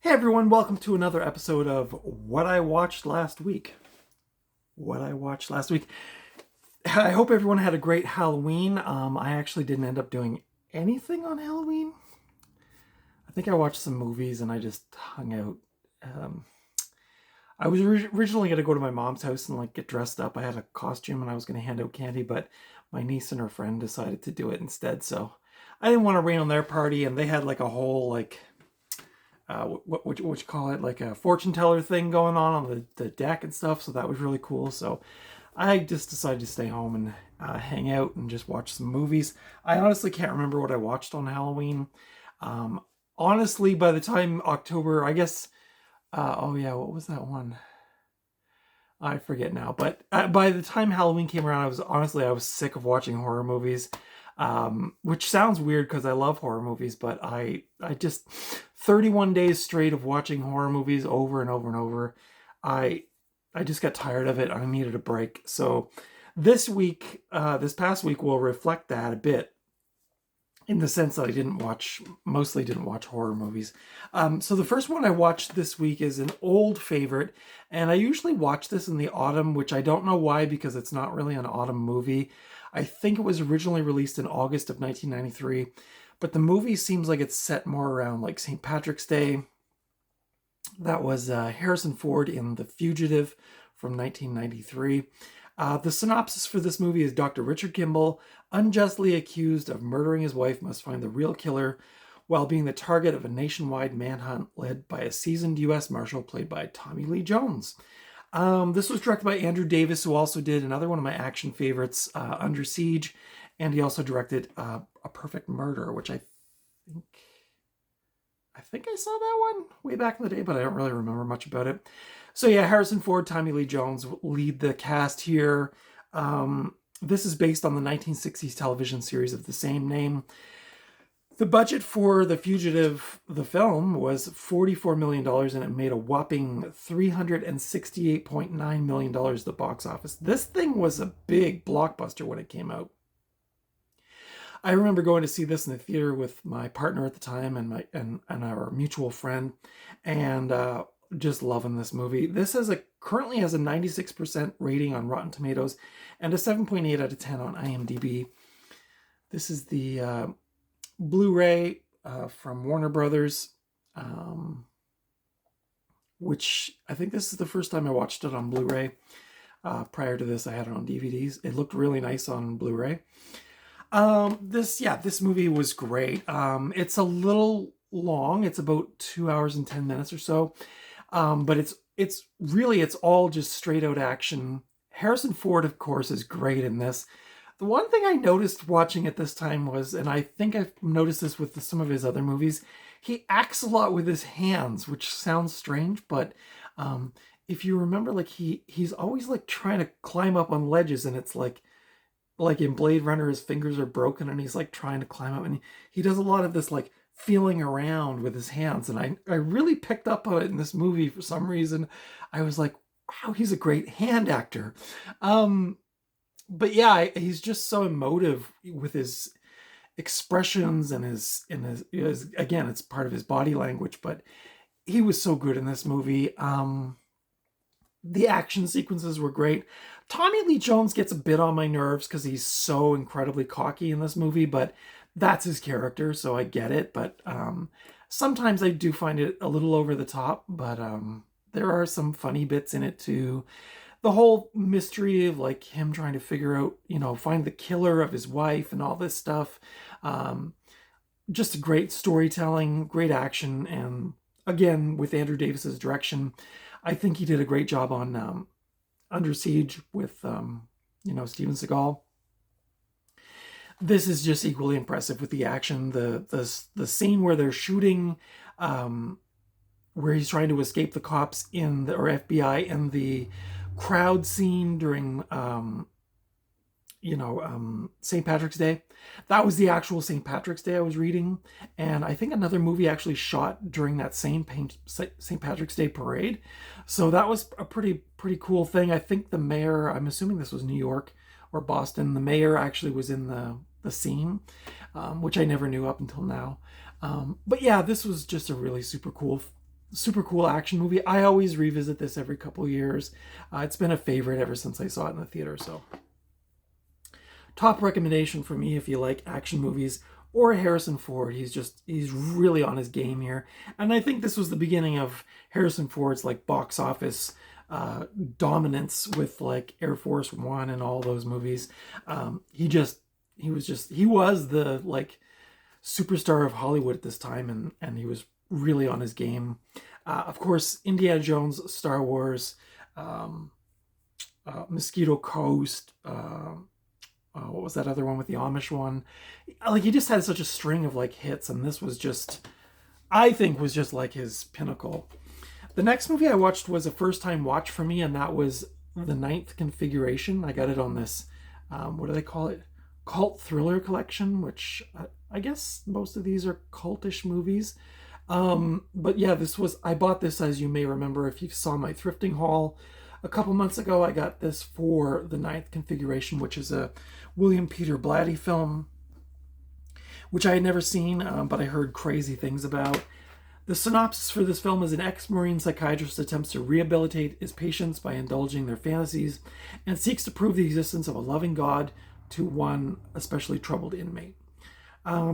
Hey everyone, welcome to another episode of What I Watched Last Week. What I watched last week. I hope everyone had a great Halloween. I actually didn't end up doing anything on Halloween. I think I watched some movies and I just hung out. Um, I was originally going to go to my mom's house and get dressed up. I had a costume and I was going to hand out candy, but my niece and her friend decided to do it instead. So I didn't want to rain on their party, and they had a whole what you call it, like a fortune teller thing going on the deck and stuff. So that was really cool. So I just decided to stay home and hang out and just watch some movies. I honestly can't remember what I watched on Halloween. Um, Honestly, by the time October, I guess, oh yeah, what was that one? I forget now. But by the time Halloween came around, I was sick of watching horror movies. Which sounds weird because I love horror movies, but I just 31 days straight of watching horror movies over and over and over. I I just got tired of it. I needed a break. So this past week will reflect that a bit, in the sense that mostly didn't watch horror movies. So the first one I watched this week is an old favorite, and I usually watch this in the autumn, which I don't know why, because it's not really an autumn movie. I think it was originally released in August of 1993, but the movie seems like it's set more around St. Patrick's Day. That was Harrison Ford in The Fugitive from 1993. The synopsis for this movie is: Dr. Richard Kimball, unjustly accused of murdering his wife, must find the real killer while being the target of a nationwide manhunt led by a seasoned U.S. Marshal played by Tommy Lee Jones. This was directed by Andrew Davis, who also did another one of my action favorites, Under Siege, and he also directed A Perfect Murder, which think I think I saw that one way back in the day, but I don't really remember much about it. So yeah, Harrison Ford, Tommy Lee Jones lead the cast here. This is based on the 1960s television series of the same name. The budget for The Fugitive, the film, was $44 million dollars, and it made a whopping $368.9 million dollars at the box office. This thing was a big blockbuster when it came out. I remember going to see this in the theater with my partner at the time and our mutual friend, and just loving this movie. This currently has a 96% rating on Rotten Tomatoes and a 7.8 out of 10 on IMDb. This is the Blu-ray from Warner Brothers, which I think this is the first time I watched it on Blu-ray. Prior to this, I had it on DVDs. It looked really nice on Blu-ray. This movie was great. It's a little long. It's about 2 hours and 10 minutes or so. But it's all just straight out action. Harrison Ford, of course, is great in this. The one thing I noticed watching it this time was, and I think I've noticed this with some of his other movies, he acts a lot with his hands, which sounds strange, but if you remember, he's always trying to climb up on ledges, and it's like in Blade Runner, his fingers are broken and he's trying to climb up, and he does a lot of this feeling around with his hands, and I really picked up on it in this movie for some reason. I was like, wow, he's a great hand actor. But yeah, he's just so emotive with his expressions and his again, it's part of his body language, but he was so good in this movie. The action sequences were great. Tommy Lee Jones gets a bit on my nerves because he's so incredibly cocky in this movie, but that's his character, so I get it. But sometimes I do find it a little over the top, but there are some funny bits in it too. The whole mystery of him trying to figure out, find the killer of his wife and all this stuff. Just great storytelling, great action, and again, with Andrew Davis's direction, I think he did a great job on Under Siege with Steven Seagal. This is just equally impressive with the action. The scene where they're shooting, where he's trying to escape the cops or FBI, in the crowd scene during St. Patrick's Day. That was the actual St. Patrick's Day I was reading, and I think another movie actually shot during that same St. Patrick's Day parade. So that was a pretty cool thing. I think the mayor, I'm assuming this was New York or Boston, the mayor actually was in the scene, which I never knew up until now. But yeah, this was just a really super cool super cool action movie. I always revisit this every couple of years. It's been a favorite ever since I saw it in the theater. So, top recommendation for me if you like action movies or Harrison Ford. He's really on his game here, and I think this was the beginning of Harrison Ford's like box office dominance with like Air Force One and all those movies. He was the like superstar of Hollywood at this time, and he was really on his game. Of course, Indiana Jones, Star Wars, Mosquito Coast. What was that other one with the Amish one? Like he just had such a string of like hits, and this was just, I think, was just like his pinnacle. The next movie I watched was a first time watch for me, and that was The Ninth Configuration. I got it on this, what do they call it? Cult thriller collection, which I guess most of these are cultish movies. But yeah, I bought this, as you may remember, if you saw my thrifting haul a couple months ago. I got this for The Ninth Configuration, which is a William Peter Blatty film, which I had never seen, but I heard crazy things about. The synopsis for this film is an ex-Marine psychiatrist attempts to rehabilitate his patients by indulging their fantasies and seeks to prove the existence of a loving God to one especially troubled inmate.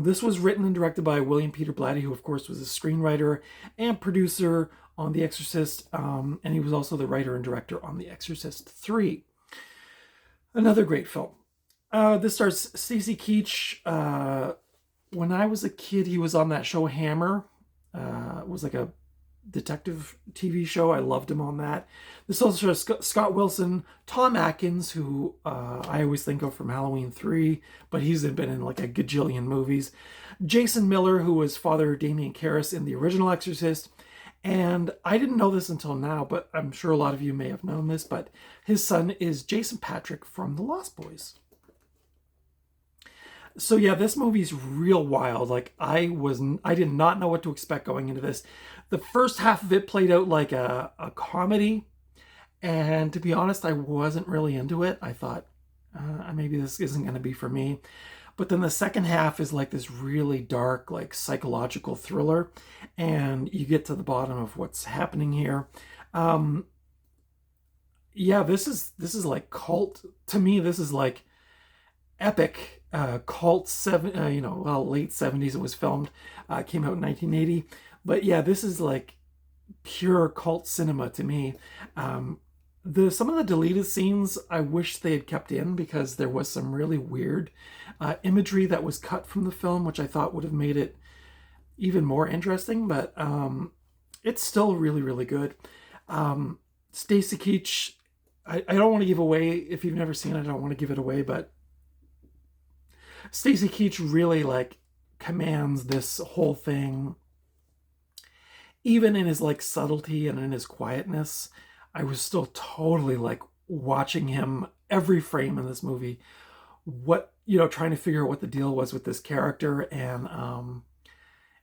This was written and directed by William Peter Blatty, who of course was a screenwriter and producer on The Exorcist, and he was also the writer and director on The Exorcist 3. Another great film. This stars Stacy Keach. When I was a kid, he was on that show Hammer. It was like a detective TV show. I loved him on that. This also shows Scott Wilson, Tom Atkins, who I always think of from Halloween 3, but he's been in like a gajillion movies. Jason Miller, who was Father Damien Karras in the original Exorcist. And I didn't know this until now, but I'm sure a lot of you may have known this, but his son is Jason Patric from The Lost Boys. So yeah, this movie's real wild. Like I did not know what to expect going into this. The first half of it played out like a comedy, and to be honest, I wasn't really into it. I thought maybe this isn't going to be for me. But then the second half is like this really dark, like psychological thriller, and you get to the bottom of what's happening here. Yeah, this is like cult to me. This is like epic cult late 70s it was filmed, came out in 1980, but yeah, this is like pure cult cinema to me. Some of the deleted scenes I wish they had kept in, because there was some really weird imagery that was cut from the film, which I thought would have made it even more interesting, but it's still really, really good. Stacy Keach, I don't want to give away, if you've never seen it, I don't want to give it away, but Stacy Keach really like commands this whole thing, even in his like subtlety and in his quietness. I was still totally like watching him every frame in this movie, trying to figure out what the deal was with this character, and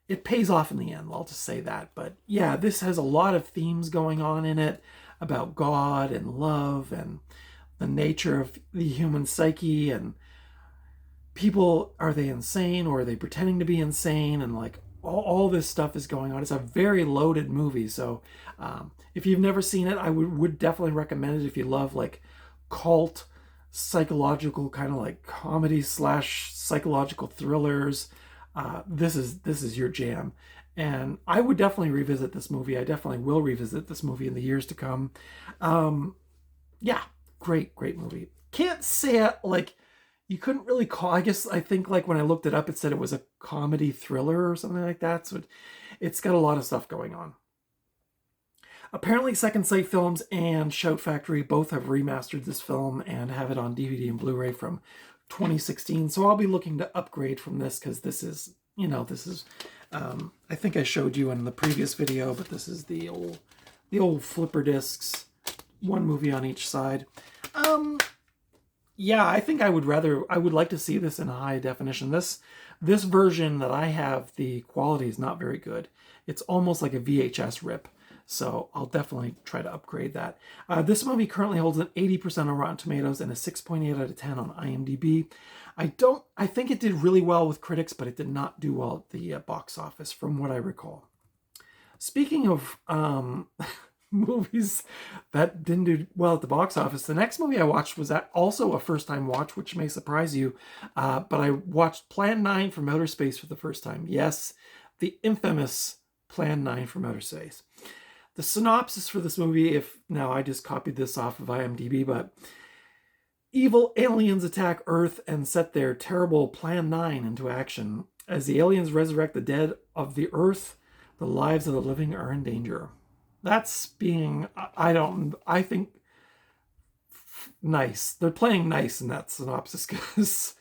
it pays off in the end. I'll just say that. But yeah, this has a lot of themes going on in it about God and love and the nature of the human psyche, and people, are they insane or are they pretending to be insane, and like all this stuff is going on. It's a very loaded movie, so if you've never seen it, I would definitely recommend it if you love like cult psychological kind of like comedy / psychological thrillers. This is your jam, and I would definitely revisit this movie. I definitely will revisit this movie in the years to come. Yeah, great movie. Can't say it like you couldn't really call. I think like when I looked it up, it said it was a comedy thriller or something like that. So it's got a lot of stuff going on. Apparently, Second Sight Films and Shout Factory both have remastered this film and have it on DVD and Blu-ray from 2016. So I'll be looking to upgrade from this, because this is, I think I showed you in the previous video, but this is the old flipper discs, one movie on each side. Yeah, I think I would like to see this in high definition. This version that I have, the quality is not very good. It's almost like a VHS rip. So I'll definitely try to upgrade that. This movie currently holds an 80% on Rotten Tomatoes and a 6.8 out of 10 on IMDb. I think it did really well with critics, but it did not do well at the box office, from what I recall. Speaking of movies that didn't do well at the box office, the next movie I watched was also a first-time watch, which may surprise you. But I watched Plan 9 from Outer Space for the first time. Yes, the infamous Plan 9 from Outer Space. The synopsis for this movie, if now I just copied this off of IMDb, but evil aliens attack Earth and set their terrible Plan 9 into action. As the aliens resurrect the dead of the Earth, the lives of the living are in danger. That's being, I think, nice. They're playing nice in that synopsis because,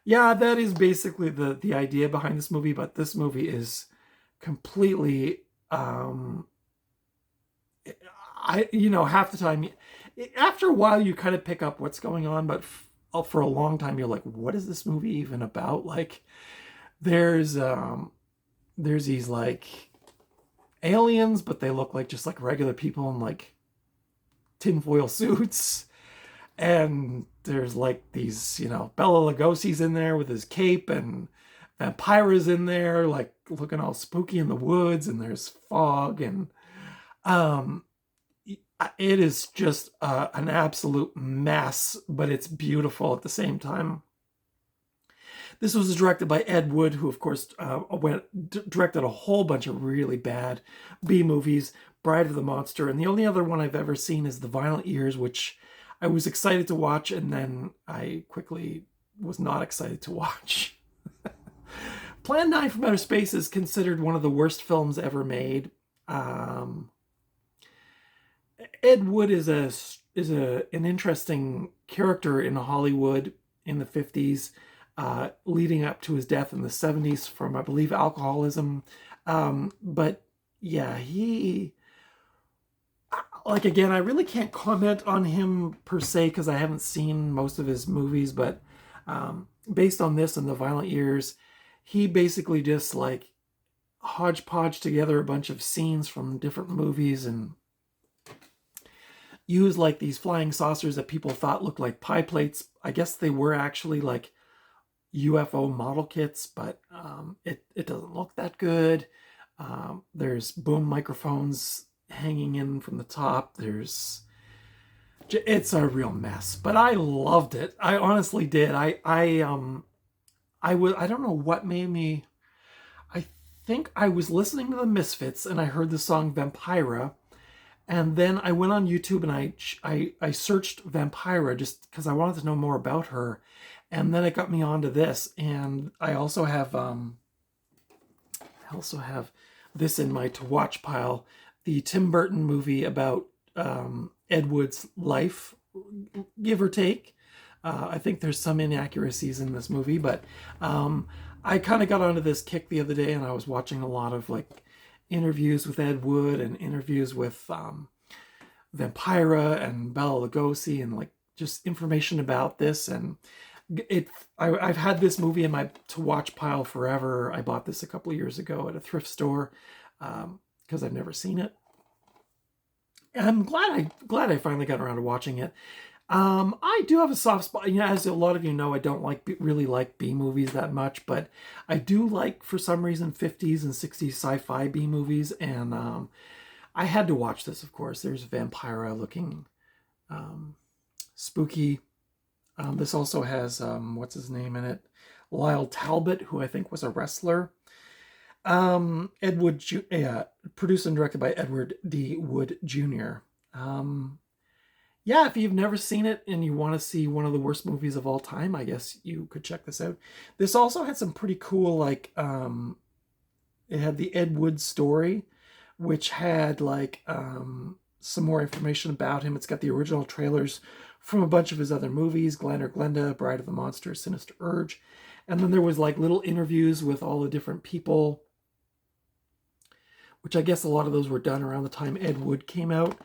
yeah, that is basically the idea behind this movie, but this movie is completely, half the time, after a while you kind of pick up what's going on, but for a long time you're like, what is this movie even about? Like, there's these like aliens, but they look like just like regular people in like tinfoil suits, and there's like these, Bela Lugosi's in there with his cape, and Vampira's in there like looking all spooky in the woods, and there's fog, and it is just an absolute mess, but it's beautiful at the same time. This was directed by Edwood, who, of course, directed a whole bunch of really bad B movies, Bride of the Monster, and the only other one I've ever seen is The Violent Years, which I was excited to watch, and then I quickly was not excited to watch. Plan 9 from Outer Space is considered one of the worst films ever made. Ed Wood is an interesting character in Hollywood in the 50s, leading up to his death in the 70s from, I believe, alcoholism. But yeah, again, I really can't comment on him per se because I haven't seen most of his movies, but based on this and The Violent Years, he basically just like hodgepodge together a bunch of scenes from different movies and used like these flying saucers that people thought looked like pie plates. I guess they were actually like UFO model kits, but it doesn't look that good. There's boom microphones hanging in from the top. It's a real mess, but I loved it. I honestly did. I don't know what made me. I think I was listening to the Misfits and I heard the song Vampira. And then I went on YouTube and I searched Vampira just because I wanted to know more about her. And then it got me onto this. And I also have this in my to watch pile, the Tim Burton movie about Ed Wood's life, give or take. I think there's some inaccuracies in this movie, but I kind of got onto this kick the other day, and I was watching a lot of like interviews with Ed Wood and interviews with Vampira and Bela Lugosi, and like just information about this. And I've had this movie in my to watch pile forever. I bought this a couple of years ago at a thrift store because I've never seen it. And I'm glad I finally got around to watching it. I do have a soft spot. As a lot of you know, I don't really like B movies that much, but I do like, for some reason, 50s and 60s sci-fi B movies, and I had to watch this, of course. There's Vampira looking spooky. This also has, what's his name in it? Lyle Talbot, who I think was a wrestler. Edwood, produced and directed by Edward D. Wood Jr. Yeah, if you've never seen it and you want to see one of the worst movies of all time, I guess you could check this out. This also had some pretty cool, like, it had the Ed Wood story, which had, like, some more information about him. It's got the original trailers from a bunch of his other movies, Glen or Glenda, Bride of the Monster, Sinister Urge. And then there was, like, little interviews with all the different people, which I guess a lot of those were done around the time Ed Wood came out.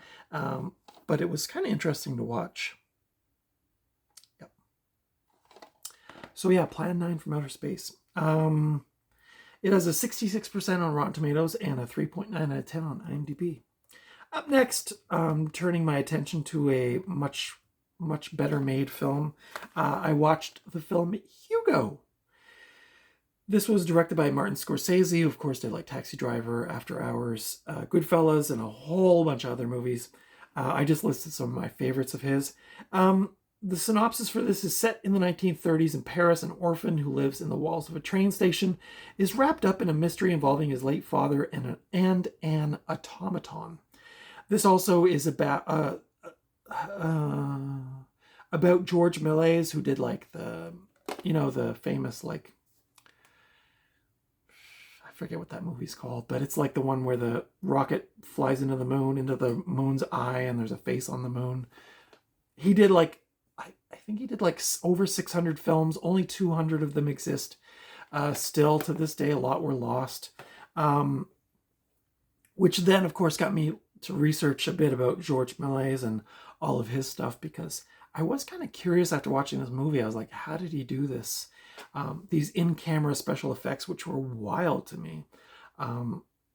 But it was kind of interesting to watch. Yep. So yeah, Plan 9 from Outer Space. It has a 66% on Rotten Tomatoes and a 3.9 out of 10 on IMDb. Up next, turning my attention to a much better made film. I watched the film Hugo. This was directed by Martin Scorsese, who of course did like Taxi Driver, After Hours, Goodfellas, and a whole bunch of other movies. I just listed some of my favorites of his. The synopsis for this is set in the 1930s in Paris. An orphan who lives in the walls of a train station is wrapped up in a mystery involving his late father and an automaton. This also is about George Méliès, who did like the famous like, I forget what that movie's called, but it's like the one where the rocket flies into the moon's eye, and there's a face on the moon. He did like, I think he did like over 600 films. Only 200 of them exist. Still to this day, a lot were lost. Which then, of course, got me to research a bit about George Méliès and all of his stuff, because I was kind of curious after watching this movie. I was like, how did he do this? These in-camera special effects, which were wild to me.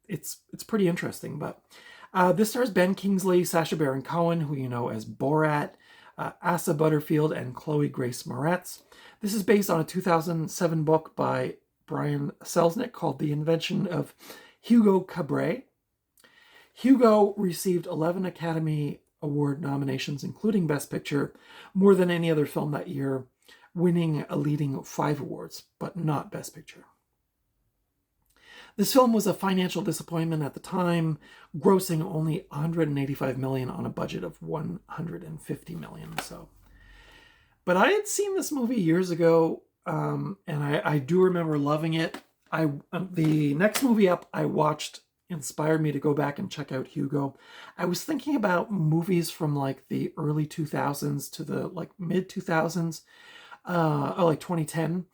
It's pretty interesting. But this stars Ben Kingsley, Sacha Baron Cohen, who you know as Borat, Asa Butterfield, and Chloe Grace Moretz. This is based on a 2007 book by Brian Selznick called The Invention of Hugo Cabret. Hugo received 11 Academy Award nominations, including Best Picture, more than any other film that year, winning a leading 5 awards, but not Best Picture. This film was a financial disappointment at the time, grossing only $185 million on a budget of $150 million. But I had seen this movie years ago, and I do remember loving it. The next movie up I watched inspired me to go back and check out Hugo. I was thinking about movies from like the early 2000s to the like mid 2000s, like 2010.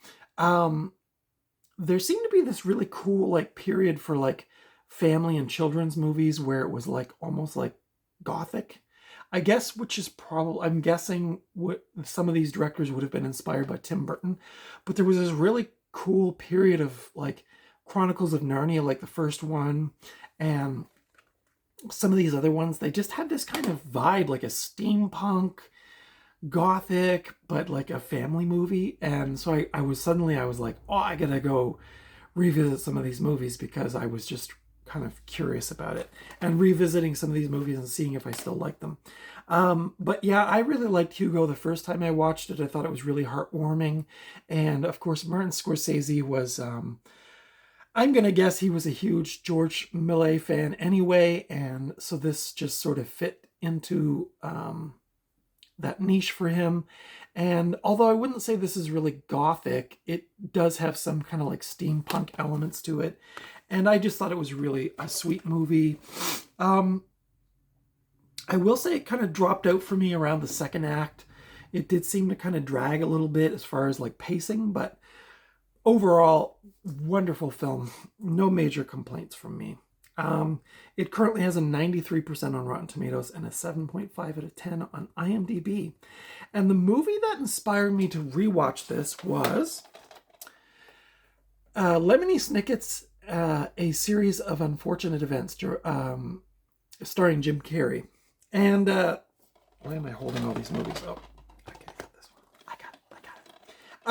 There seemed to be this really cool like period for like family and children's movies where it was like almost like gothic, I guess, which is probably, I'm guessing what some of these directors would have been inspired by Tim Burton. But there was this really cool period of like Chronicles of Narnia, like the first one, and some of these other ones. They just had this kind of vibe, like a steampunk gothic, but like a family movie. And so I was like, oh, I gotta go revisit some of these movies, because I was just kind of curious about it, and revisiting some of these movies and seeing if I still like them. But yeah, I really liked Hugo the first time I watched it. I thought it was really heartwarming. And of course, Martin Scorsese was, I'm going to guess he was a huge George Méliès fan anyway. And so this just sort of fit into that niche for him. And although I wouldn't say this is really gothic, it does have some kind of like steampunk elements to it. And I just thought it was really a sweet movie. I will say it kind of dropped out for me around the second act. It did seem to kind of drag a little bit as far as like pacing, but overall, wonderful film. No major complaints from me. It currently has a 93% on Rotten Tomatoes and a 7.5 out of 10 on IMDb. And the movie that inspired me to rewatch this was Lemony Snickets, A Series of Unfortunate Events, starring Jim Carrey. And why am I holding all these movies? Oh, okay, I got this one. I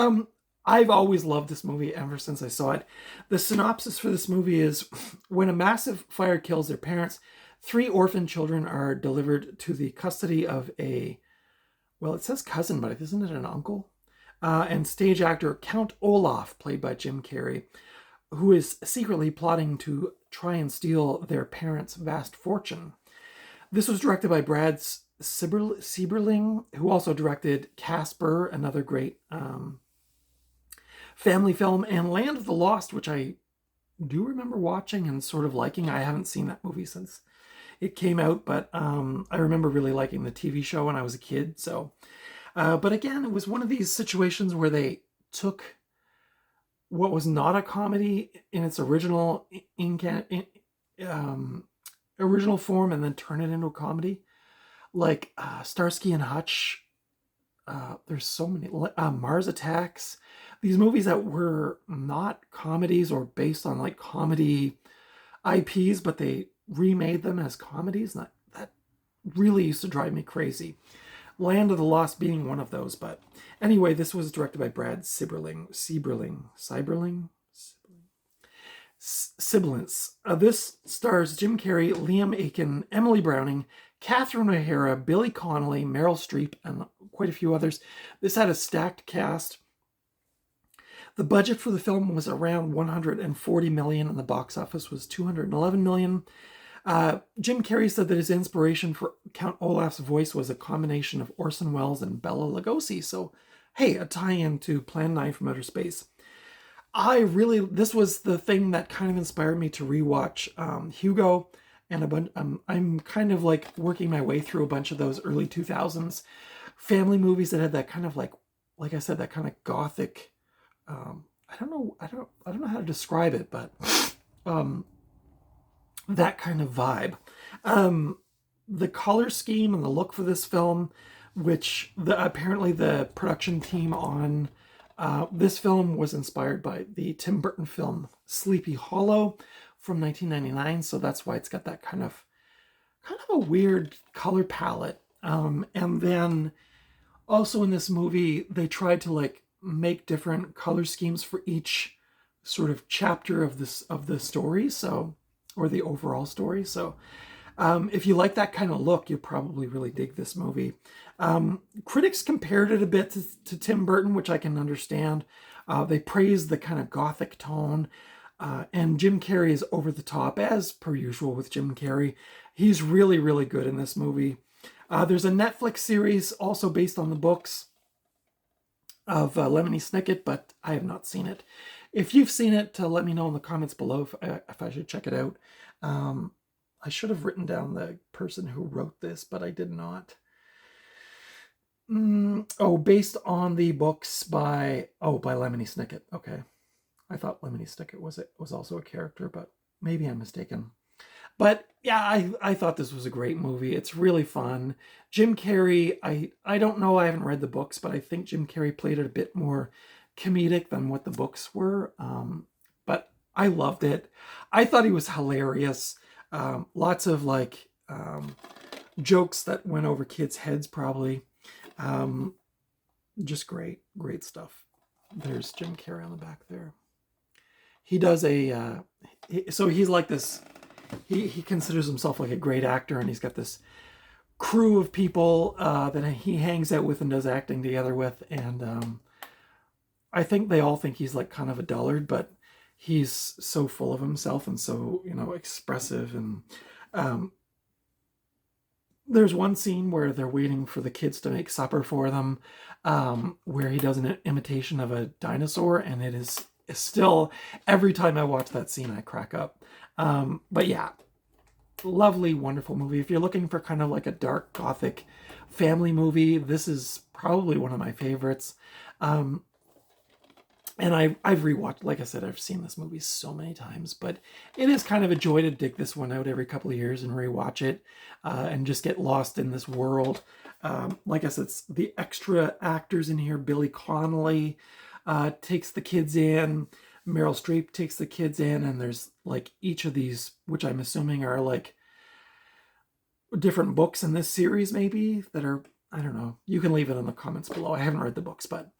got it. I've always loved this movie ever since I saw it. The synopsis for this movie is, when a massive fire kills their parents, 3 orphan children are delivered to the custody of well, it says cousin, but isn't it an uncle? And stage actor Count Olaf, played by Jim Carrey, who is secretly plotting to try and steal their parents' vast fortune. This was directed by Brad Sieberling, who also directed Casper, another great family film, and Land of the Lost, which I do remember watching and sort of liking. I haven't seen that movie since it came out, but I remember really liking the TV show when I was a kid. So, but again, it was one of these situations where they took what was not a comedy in its original original form and then turn it into a comedy, like Starsky and Hutch. There's so many, Mars Attacks. These movies that were not comedies or based on like comedy IPs, but they remade them as comedies. That really used to drive me crazy. Land of the Lost being one of those. But anyway, this was directed by Brad Sieberling. Sibilance. This stars Jim Carrey, Liam Aiken, Emily Browning, Catherine O'Hara, Billy Connolly, Meryl Streep, and quite a few others. This had a stacked cast. The budget for the film was around 140 million, and the box office was 211 million. Jim Carrey said that his inspiration for Count Olaf's voice was a combination of Orson Welles and Bela Lugosi. So, hey, a tie-in to Plan 9 from Outer Space. This was the thing that kind of inspired me to rewatch Hugo, and I'm kind of like working my way through a bunch of those early 2000s family movies that had that kind of like I said, that kind of gothic. I don't know how to describe it, but that kind of vibe. The color scheme and the look for this film, which apparently the production team on this film was inspired by the Tim Burton film Sleepy Hollow from 1999, so that's why it's got that kind of a weird color palette. And then also in this movie, they tried to like make different color schemes for each sort of chapter of the story, so, or the overall story. So if you like that kind of look, you'll probably really dig this movie. Critics compared it a bit to Tim Burton, which I can understand. They praised the kind of gothic tone. And Jim Carrey is over the top, as per usual with Jim Carrey. He's really, really good in this movie. There's a Netflix series also based on the books of Lemony Snicket, but I have not seen it. If you've seen it, let me know in the comments below if I should check it out. I should have written down the person who wrote this, but I did not. Based on the books by Lemony Snicket. Okay. I thought Lemony Snicket was also a character, but maybe I'm mistaken. But yeah, I thought this was a great movie. It's really fun. Jim Carrey, I don't know, I haven't read the books, but I think Jim Carrey played it a bit more comedic than what the books were. But I loved it. I thought he was hilarious. Lots of like jokes that went over kids' heads probably. Just great stuff. There's Jim Carrey on the back there. He does so he's like this, he considers himself like a great actor, and he's got this crew of people that he hangs out with and does acting together with, and I think they all think he's like kind of a dullard, but he's so full of himself and so, expressive. And there's one scene where they're waiting for the kids to make supper for them, where he does an imitation of a dinosaur, and it is still, every time I watch that scene, I crack up. But yeah, lovely, wonderful movie. If you're looking for kind of like a dark gothic family movie, this is probably one of my favorites. And I've rewatched, like I said, I've seen this movie so many times, but it is kind of a joy to dig this one out every couple of years and rewatch it, and just get lost in this world. Like I said, it's the extra actors in here. Billy Connolly takes the kids in. Meryl Streep takes the kids in, and there's like each of these, which I'm assuming are like different books in this series, maybe, that are, I don't know. You can leave it in the comments below. I haven't read the books, but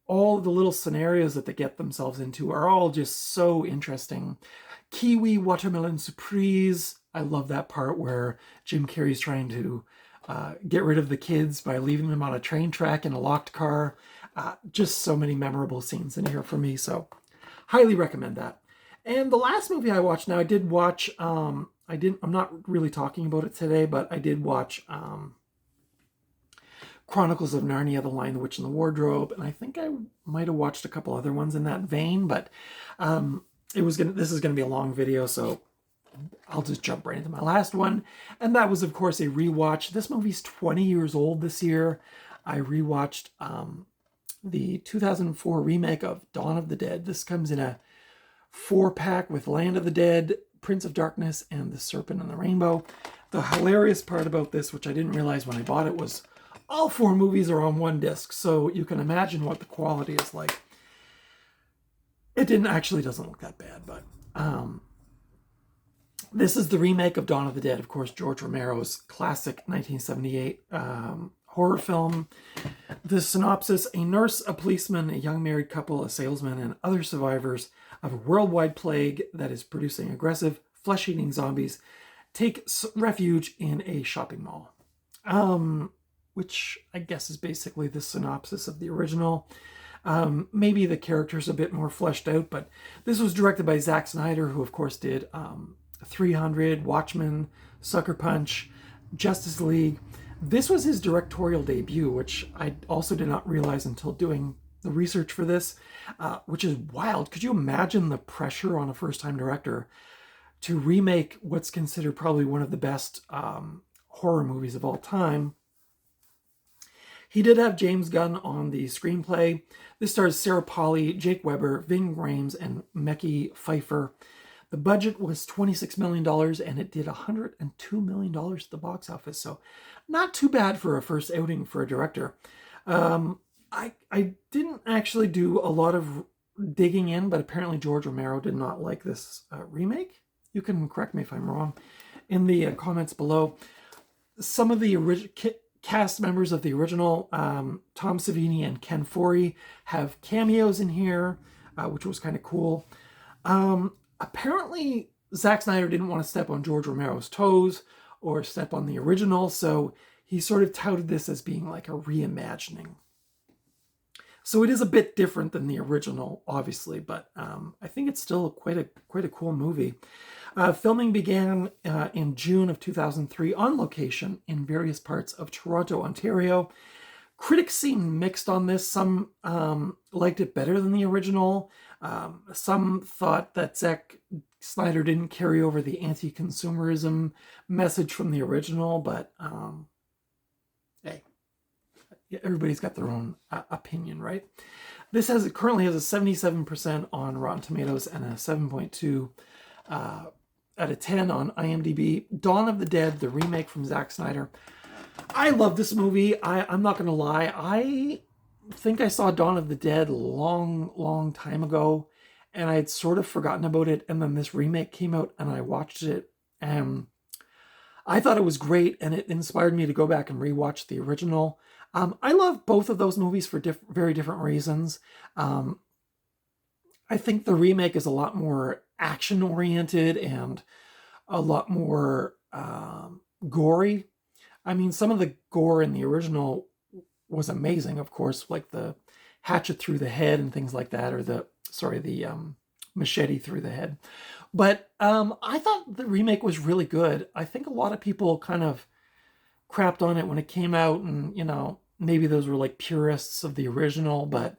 all the little scenarios that they get themselves into are all just so interesting. Kiwi watermelon surprise. I love that part where Jim Carrey's trying to get rid of the kids by leaving them on a train track in a locked car. Just so many memorable scenes in here for me, so highly recommend that. And the last movie I watched, now I did watch, I'm not really talking about it today, but I did watch Chronicles of Narnia, The Lion, the Witch, and the Wardrobe, and I think I might have watched a couple other ones in that vein, but this is gonna be a long video, so I'll just jump right into my last one. And that was, of course, a rewatch. This movie's 20 years old this year. I rewatched the 2004 remake of Dawn of the Dead. This comes in a 4-pack with Land of the Dead, Prince of Darkness, and The Serpent and the Rainbow. The hilarious part about this, which I didn't realize when I bought it, was all 4 movies are on one disc, so you can imagine what the quality is like. It doesn't look that bad, but this is the remake of Dawn of the Dead, of course, George Romero's classic 1978 horror film. The synopsis: a nurse, a policeman, a young married couple, a salesman, and other survivors of a worldwide plague that is producing aggressive, flesh-eating zombies take refuge in a shopping mall. Which I guess is basically the synopsis of the original. Maybe the character's a bit more fleshed out, but this was directed by Zack Snyder, who of course did 300, Watchmen, Sucker Punch, Justice League. This was his directorial debut, which I also did not realize until doing the research for this, which is wild. Could you imagine the pressure on a first-time director to remake what's considered probably one of the best horror movies of all time? He did have James Gunn on the screenplay. This stars Sarah Polley, Jake Weber, Ving Rhames, and Mekhi Phifer. The budget was $26 million, and it did $102 million at the box office, so not too bad for a first outing for a director. I didn't actually do a lot of digging in, but apparently George Romero did not like this remake. You can correct me if I'm wrong in the comments below. Some of the cast members of the original, Tom Savini and Ken Foree, have cameos in here, which was kind of cool. Apparently, Zack Snyder didn't want to step on George Romero's toes or step on the original, so he sort of touted this as being like a reimagining. So it is a bit different than the original, obviously, but I think it's still quite a cool movie. Filming began in June of 2003 on location in various parts of Toronto, Ontario. Critics seem mixed on this. Some liked it better than the original. Some thought that Zack Snyder didn't carry over the anti-consumerism message from the original, but hey, everybody's got their own opinion, right? This currently has a 77% on Rotten Tomatoes and a 7.2 out of 10 on IMDb. Dawn of the Dead, the remake from Zack Snyder. I love this movie. I'm not going to lie. I think I saw Dawn of the Dead a long time ago, and I had sort of forgotten about it, and then this remake came out, and I watched it, and I thought it was great, and it inspired me to go back and rewatch the original. I love both of those movies for very different reasons. I think the remake is a lot more action-oriented and a lot more gory. I mean, some of the gore in the original was amazing, of course, like the hatchet through the head and things like that, or the machete through the head. But I thought the remake was really good. I think a lot of people kind of crapped on it when it came out, and, you know, maybe those were like purists of the original, but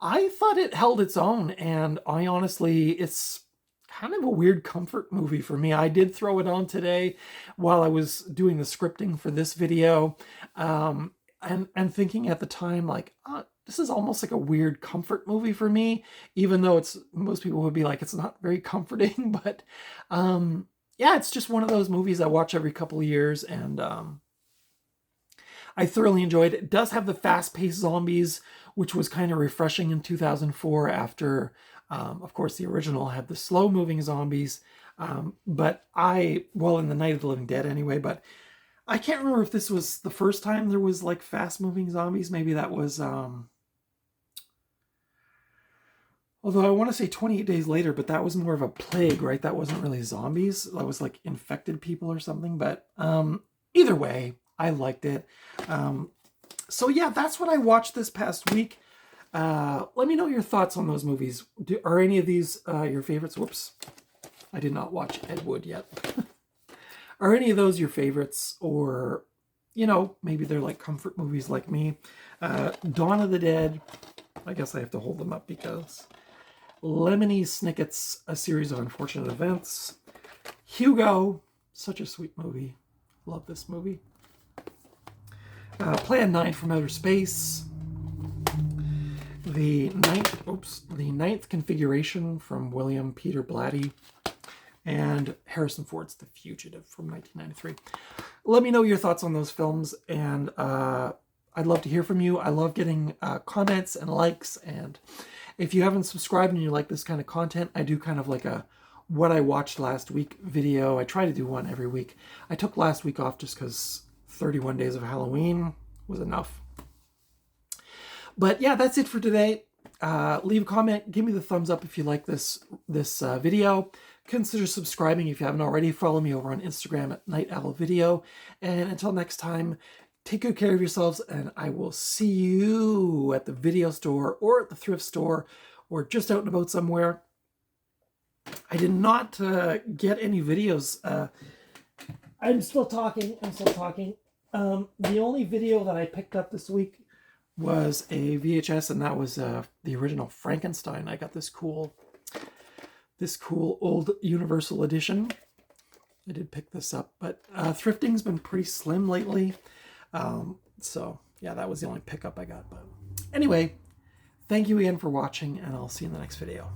I thought it held its own, and I honestly, it's kind of a weird comfort movie for me. I did throw it on today while I was doing the scripting for this video, and thinking at the time, like, this is almost like a weird comfort movie for me, even though most people would be like, it's not very comforting, but yeah, it's just one of those movies I watch every couple of years, and I thoroughly enjoyed it. It does have the fast-paced zombies, which was kind of refreshing in 2004 after, of course, the original had the slow-moving zombies. But in the Night of the Living Dead anyway, but I can't remember if this was the first time there was like fast-moving zombies. Maybe that was, although I want to say 28 Days Later, but that was more of a plague, right? That wasn't really zombies. That was like infected people or something. But either way, I liked it. So yeah, that's what I watched this past week. Let me know your thoughts on those movies. Are any of these your favorites? Whoops. I did not watch Edwood yet. Are any of those your favorites? Or, you know, maybe they're like comfort movies like me. Dawn of the Dead. I guess I have to hold them up because Lemony Snickets, A Series of Unfortunate Events. Hugo. Such a sweet movie. Love this movie. Plan 9 from Outer Space. The ninth Configuration from William Peter Blatty. And Harrison Ford's The Fugitive from 1993. Let me know your thoughts on those films, and I'd love to hear from you. I love getting comments and likes, and if you haven't subscribed and you like this kind of content, I do kind of like a what I watched last week video. I try to do one every week. I took last week off just because 31 Days of Halloween was enough. But yeah, that's it for today. Leave a comment. Give me the thumbs up if you like this video. Consider subscribing if you haven't already. Follow me over on Instagram at Night Owl Video. And until next time, take good care of yourselves, and I will see you at the video store or at the thrift store or just out and about somewhere. I did not get any videos. I'm still talking. The only video that I picked up this week was a VHS, and that was the original Frankenstein. I got this cool old Universal edition. I did pick this up, but thrifting's been pretty slim lately. So yeah, that was the only pickup I got. But anyway, thank you again for watching, and I'll see you in the next video.